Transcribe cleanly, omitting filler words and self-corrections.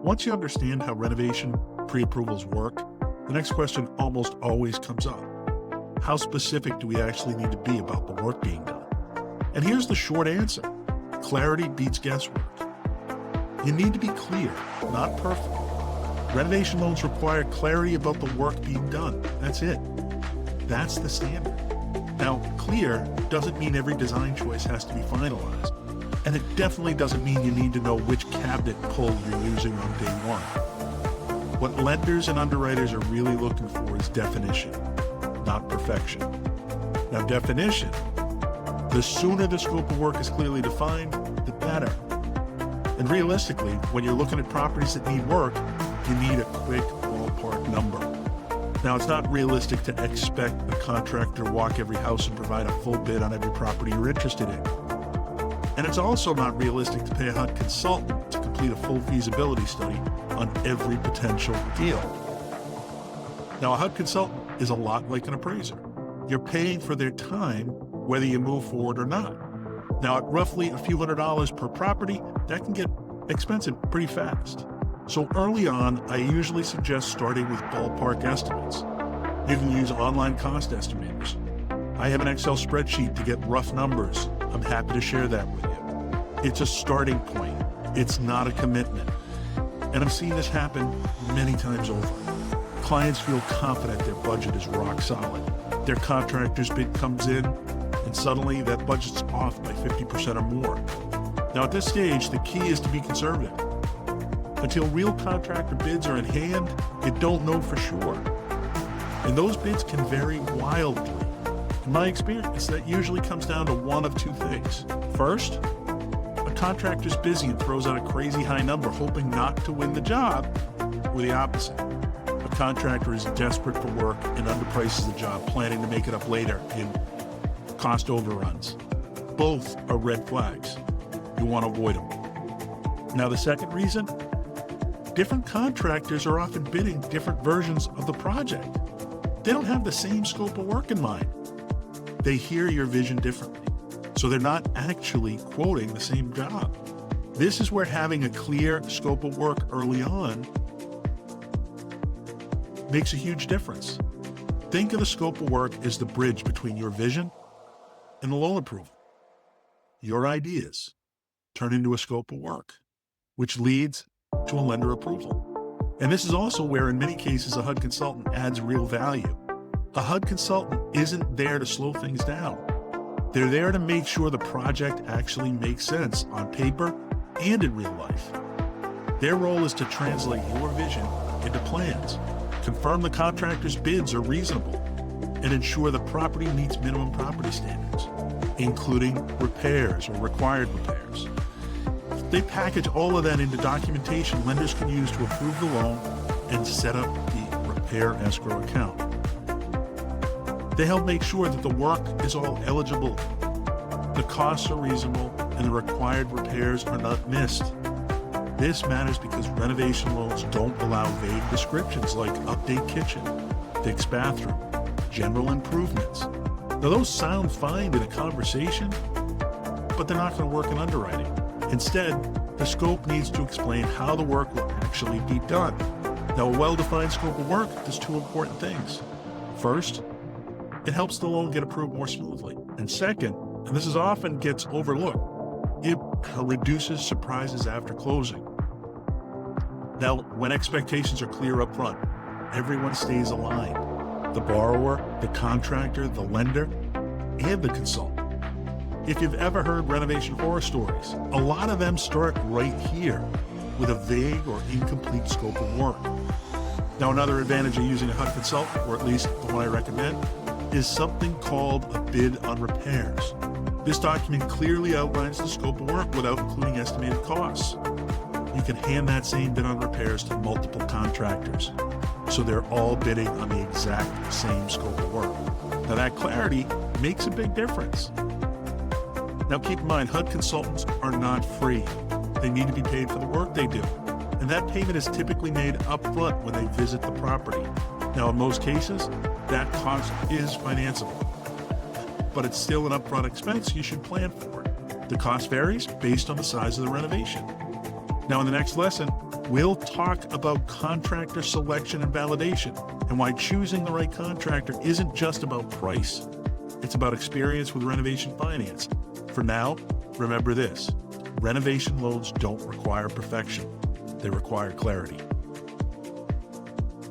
Once you understand how renovation pre-approvals work, the next question almost always comes up. How specific do we actually need to be about the work being done? And here's the short answer. Clarity beats guesswork. You need to be clear, not perfect. Renovation loans require clarity about the work being done. That's it. That's the standard. Now, clear doesn't mean every design choice has to be finalized. And it definitely doesn't mean you need to know which cabinet pull you're using on day one. What lenders and underwriters are really looking for is definition, not perfection. Now, definition, the sooner the scope of work is clearly defined, the better. And realistically, when you're looking at properties that need work, you need a quick ballpark number. Now, it's not realistic to expect a contractor to walk every house and provide a full bid on every property you're interested in. And it's also not realistic to pay a HUD consultant to complete a full feasibility study on every potential deal. Now, a HUD consultant is a lot like an appraiser. You're paying for their time whether you move forward or not. Now, at roughly a few $100s per property, that can get expensive pretty fast. So early on, I usually suggest starting with ballpark estimates. You can use online cost estimators. I have an Excel spreadsheet to get rough numbers. I'm happy to share that with you. It's a starting point. It's not a commitment. And I've seen this happen many times over. Clients feel confident their budget is rock solid. Their contractor's bid comes in, and suddenly that budget's off by 50% or more. Now at this stage, the key is to be conservative. Until real contractor bids are in hand, you don't know for sure. And those bids can vary wildly. In my experience, that usually comes down to one of two things. First, a contractor's busy and throws out a crazy high number hoping not to win the job, or the opposite. A contractor is desperate for work and underprices the job, planning to make it up later in cost overruns. Both are red flags. You want to avoid them. Now, the second reason, different contractors are often bidding different versions of the project. They don't have the same scope of work in mind. They hear your vision differently, so they're not actually quoting the same job. This is where having a clear scope of work early on makes a huge difference. Think of the scope of work as the bridge between your vision and the loan approval. Your ideas turn into a scope of work, which leads to a lender approval. And this is also where, in many cases, a HUD consultant adds real value. A HUD consultant isn't there to slow things down. They're there to make sure the project actually makes sense on paper and in real life. Their role is to translate your vision into plans, confirm the contractor's bids are reasonable, and ensure the property meets minimum property standards, including repairs or required repairs. They package all of that into documentation lenders can use to approve the loan and set up the repair escrow account. They help make sure that the work is all eligible, the costs are reasonable, and the required repairs are not missed. This matters because renovation loans don't allow vague descriptions like update kitchen, fix bathroom, general improvements. Now, those sound fine in a conversation, but they're not going to work in underwriting. Instead, the scope needs to explain how the work will actually be done. Now, a well-defined scope of work does two important things. First, it helps the loan get approved more smoothly. And second, and this is often gets overlooked, it reduces surprises after closing. Now, when expectations are clear up front, everyone stays aligned. The borrower, the contractor, the lender, and the consultant. If you've ever heard renovation horror stories, a lot of them start right here with a vague or incomplete scope of work. Now, another advantage of using a HUD consultant, or at least the one I recommend, is something called a bid on repairs. This document clearly outlines the scope of work without including estimated costs. You can hand that same bid on repairs to multiple contractors, so they're all bidding on the exact same scope of work. Now, that clarity makes a big difference. Now, keep in mind, HUD consultants are not free. They need to be paid for the work they do. And that payment is typically made upfront when they visit the property. Now, in most cases, that cost is financeable, but it's still an upfront expense you should plan for. The cost varies based on the size of the renovation. Now, in the next lesson, We'll talk about contractor selection and validation and why choosing the right contractor isn't just about price. It's about experience with renovation finance. For now, remember this: renovation loans don't require perfection. They require clarity.